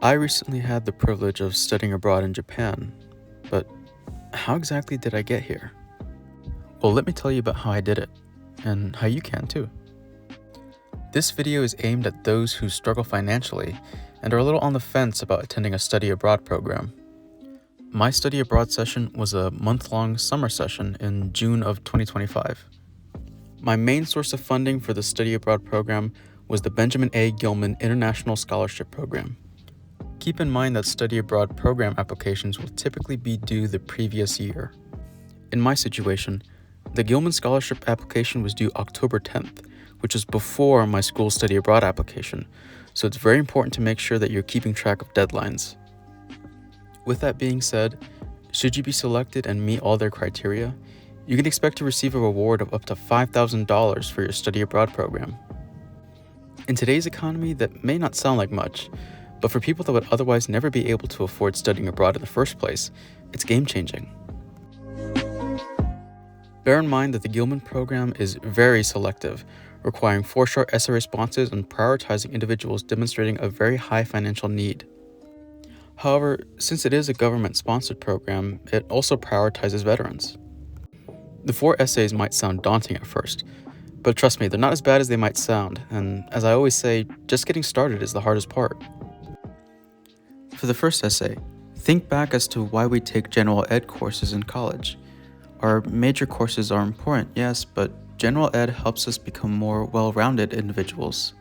I recently had the privilege of studying abroad in Japan, but how exactly did I get here? Well, let me tell you about how I did it, and how you can too. This video is aimed at those who struggle financially and are a little on the fence about attending a study abroad program. My study abroad session was a month-long summer session in June of 2025. My main source of funding for the study abroad program was the Benjamin A. Gilman International Scholarship Program. Keep in mind that study abroad program applications will typically be due the previous year. In my situation, the Gilman Scholarship application was due October 10th, which is before my school study abroad application, so it's very important to make sure that you're keeping track of deadlines. With that being said, should you be selected and meet all their criteria, you can expect to receive a reward of up to $5,000 for your study abroad program. In today's economy, that may not sound like much, but for people that would otherwise never be able to afford studying abroad in the first place, it's game-changing. Bear in mind that the Gilman program is very selective, requiring 4 short essay responses and prioritizing individuals demonstrating a very high financial need. However, since it is a government-sponsored program, it also prioritizes veterans. The 4 essays might sound daunting at first, but trust me, they're not as bad as they might sound, and as I always say, just getting started is the hardest part. For the first essay, think back as to why we take general ed courses in college. Our major courses are important, yes, but general ed helps us become more well-rounded individuals.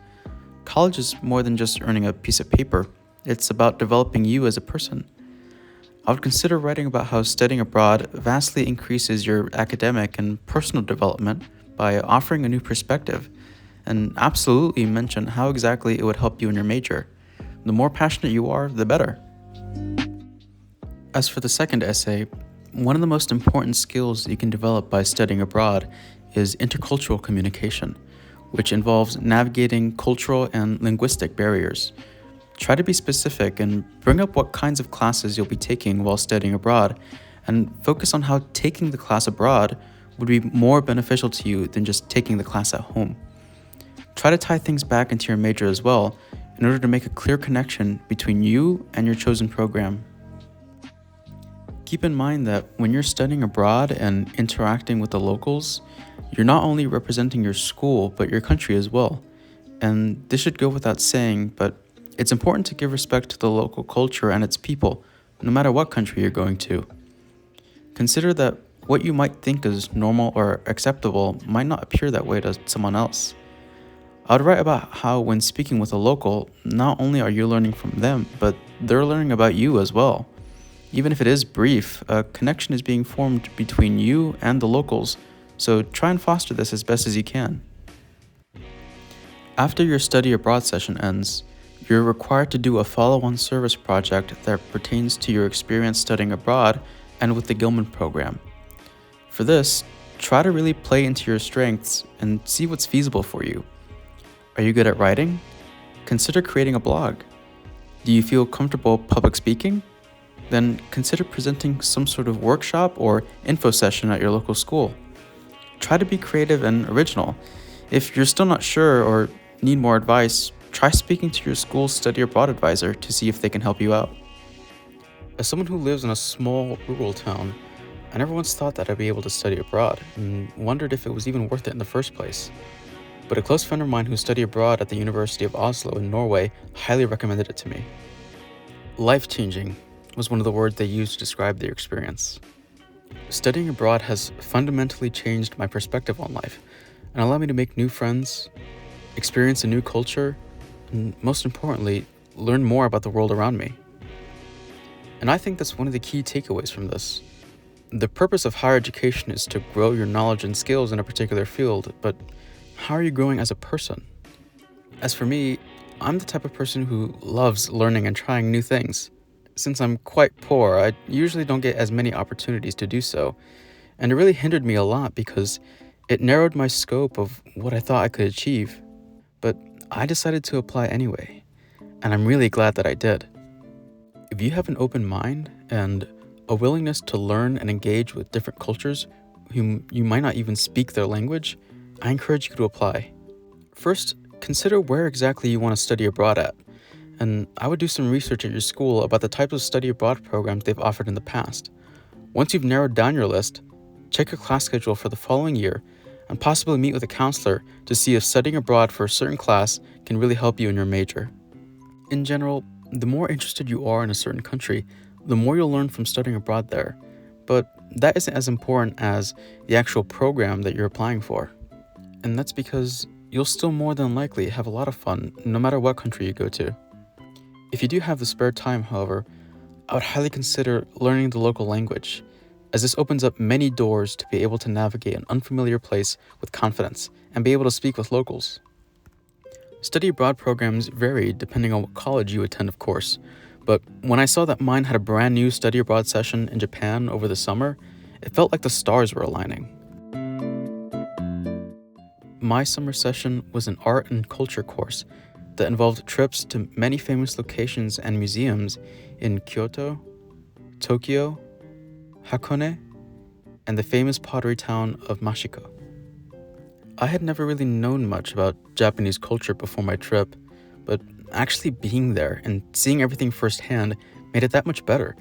College is more than just earning a piece of paper. It's about developing you as a person. I would consider writing about how studying abroad vastly increases your academic and personal development by offering a new perspective, and absolutely mention how exactly it would help you in your major. The more passionate you are, the better. As for the second essay, one of the most important skills you can develop by studying abroad is intercultural communication, which involves navigating cultural and linguistic barriers. Try to be specific and bring up what kinds of classes you'll be taking while studying abroad, and focus on how taking the class abroad would be more beneficial to you than just taking the class at home. Try to tie things back into your major as well in order to make a clear connection between you and your chosen program. Keep in mind that when you're studying abroad and interacting with the locals, you're not only representing your school, but your country as well. And this should go without saying, but it's important to give respect to the local culture and its people, no matter what country you're going to. Consider that what you might think is normal or acceptable might not appear that way to someone else. I would write about how when speaking with a local, not only are you learning from them, but they're learning about you as well. Even if it is brief, a connection is being formed between you and the locals, so try and foster this as best as you can. After your study abroad session ends, you're required to do a follow-on service project that pertains to your experience studying abroad and with the Gilman program. For this, try to really play into your strengths and see what's feasible for you. Are you good at writing? Consider creating a blog. Do you feel comfortable public speaking? Then consider presenting some sort of workshop or info session at your local school. Try to be creative and original. If you're still not sure or need more advice, try speaking to your school's study abroad advisor to see if they can help you out. As someone who lives in a small rural town, I never once thought that I'd be able to study abroad and wondered if it was even worth it in the first place. But a close friend of mine who studied abroad at the University of Oslo in Norway highly recommended it to me. Life-changing was one of the words they used to describe their experience. Studying abroad has fundamentally changed my perspective on life and allowed me to make new friends, experience a new culture, and most importantly, learn more about the world around me. And I think that's one of the key takeaways from this. The purpose of higher education is to grow your knowledge and skills in a particular field, but how are you growing as a person? As for me, I'm the type of person who loves learning and trying new things. Since I'm quite poor, I usually don't get as many opportunities to do so, and it really hindered me a lot because it narrowed my scope of what I thought I could achieve. But I decided to apply anyway, and I'm really glad that I did. If you have an open mind and a willingness to learn and engage with different cultures whom you might not even speak their language, I encourage you to apply. First, consider where exactly you want to study abroad at, and I would do some research at your school about the types of study abroad programs they've offered in the past. Once you've narrowed down your list, check your class schedule for the following year and possibly meet with a counselor to see if studying abroad for a certain class can really help you in your major. In general, the more interested you are in a certain country, the more you'll learn from studying abroad there. But that isn't as important as the actual program that you're applying for. And that's because you'll still more than likely have a lot of fun no matter what country you go to. If you do have the spare time, however, I would highly consider learning the local language, as this opens up many doors to be able to navigate an unfamiliar place with confidence and be able to speak with locals. Study abroad programs vary depending on what college you attend, of course, but when I saw that mine had a brand new study abroad session in Japan over the summer, it felt like the stars were aligning. My summer session was an art and culture course that involved trips to many famous locations and museums in Kyoto, Tokyo, Hakone, and the famous pottery town of Mashiko. I had never really known much about Japanese culture before my trip, but actually being there and seeing everything firsthand made it that much better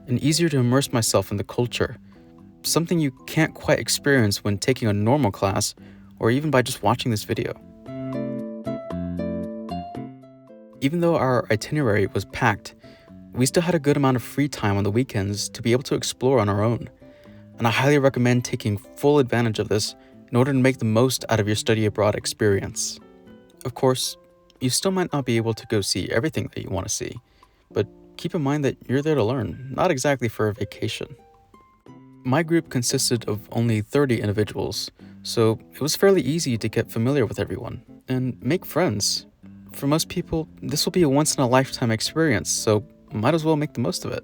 and easier to immerse myself in the culture, something you can't quite experience when taking a normal class or even by just watching this video. Even though our itinerary was packed, we still had a good amount of free time on the weekends to be able to explore on our own, and I highly recommend taking full advantage of this in order to make the most out of your study abroad experience. Of course, you still might not be able to go see everything that you want to see, but keep in mind that you're there to learn, not exactly for a vacation. My group consisted of only 30 individuals, so it was fairly easy to get familiar with everyone and make friends. For most people, this will be a once-in-a-lifetime experience, so might as well make the most of it.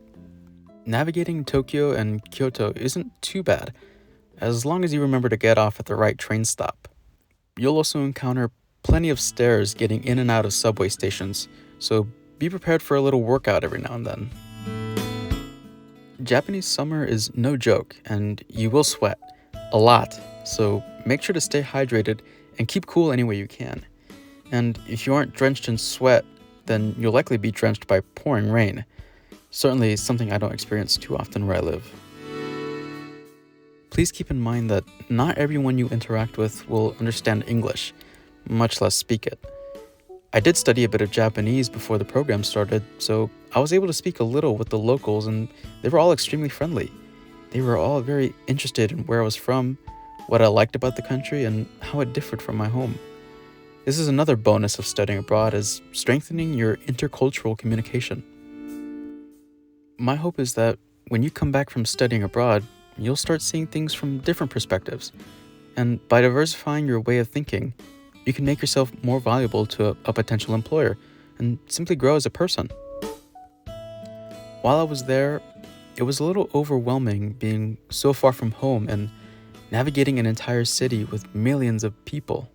Navigating Tokyo and Kyoto isn't too bad, as long as you remember to get off at the right train stop. You'll also encounter plenty of stairs getting in and out of subway stations, so be prepared for a little workout every now and then. Japanese summer is no joke, and you will sweat a lot, so make sure to stay hydrated and keep cool any way you can. And if you aren't drenched in sweat, then you'll likely be drenched by pouring rain. Certainly something I don't experience too often where I live. Please keep in mind that not everyone you interact with will understand English, much less speak it. I did study a bit of Japanese before the program started, so I was able to speak a little with the locals, and they were all extremely friendly. They were all very interested in where I was from, what I liked about the country, and how it differed from my home. This is another bonus of studying abroad, is strengthening your intercultural communication. My hope is that when you come back from studying abroad, you'll start seeing things from different perspectives, and by diversifying your way of thinking, you can make yourself more valuable to a potential employer and simply grow as a person. While I was there, it was a little overwhelming being so far from home and navigating an entire city with millions of people.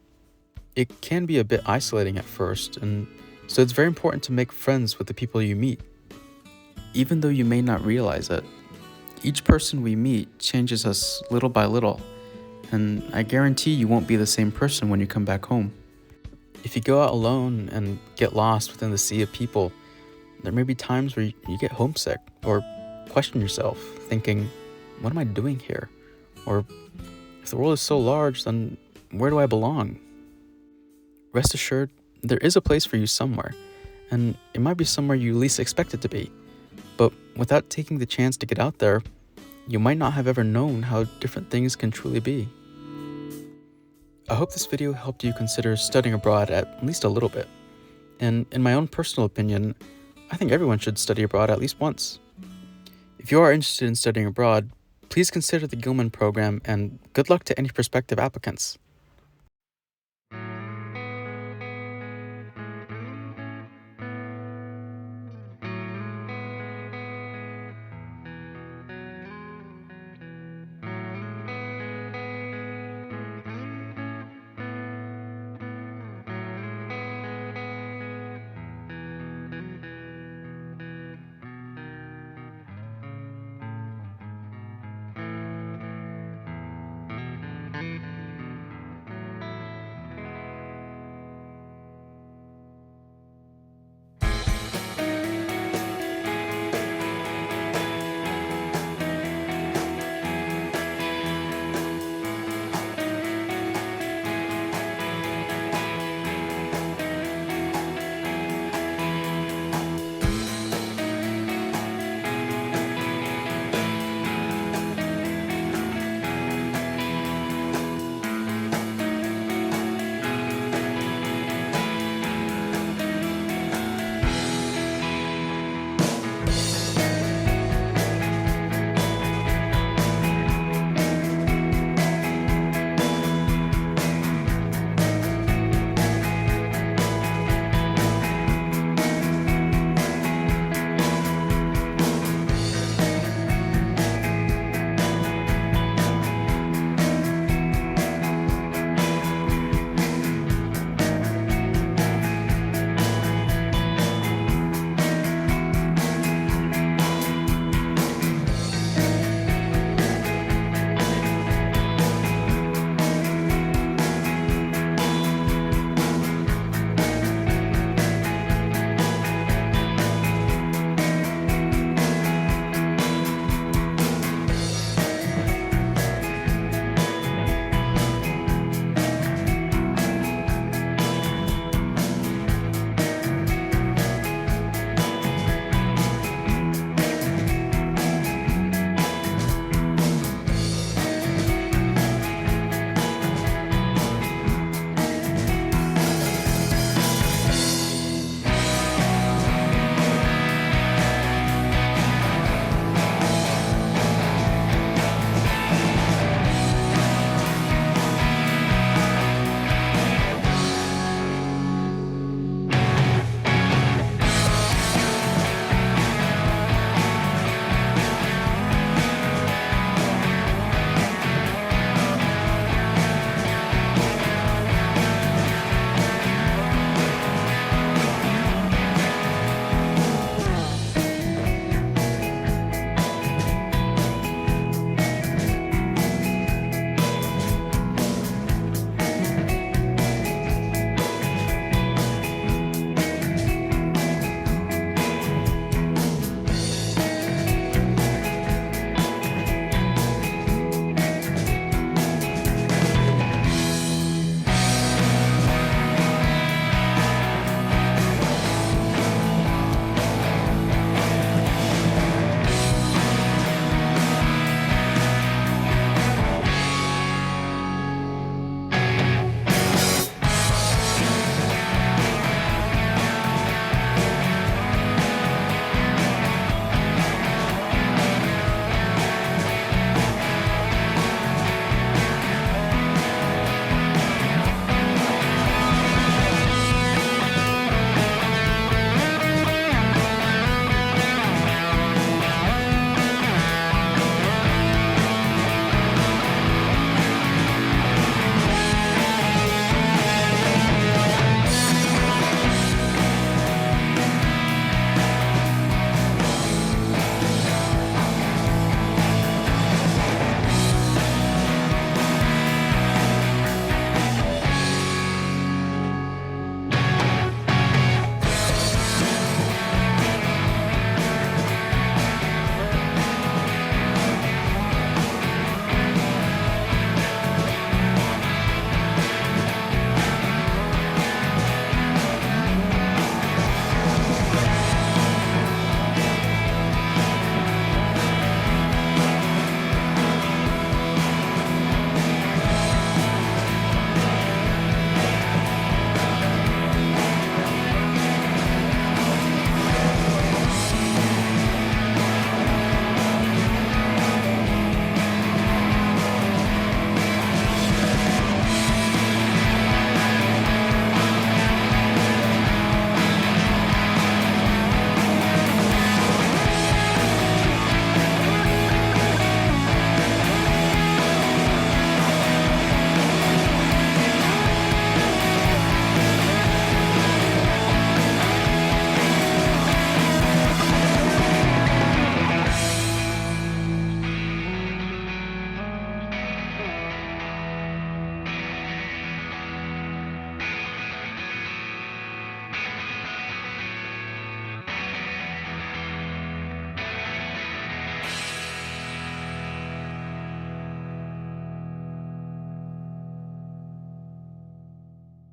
It can be a bit isolating at first, and so it's very important to make friends with the people you meet. Even though you may not realize it, each person we meet changes us little by little, and I guarantee you won't be the same person when you come back home. If you go out alone and get lost within the sea of people, there may be times where you get homesick or question yourself, thinking, what am I doing here? Or if the world is so large, then where do I belong? Rest assured, there is a place for you somewhere, and it might be somewhere you least expect it to be. But without taking the chance to get out there, you might not have ever known how different things can truly be. I hope this video helped you consider studying abroad at least a little bit. And in my own personal opinion, I think everyone should study abroad at least once. If you are interested in studying abroad, please consider the Gilman program, and good luck to any prospective applicants.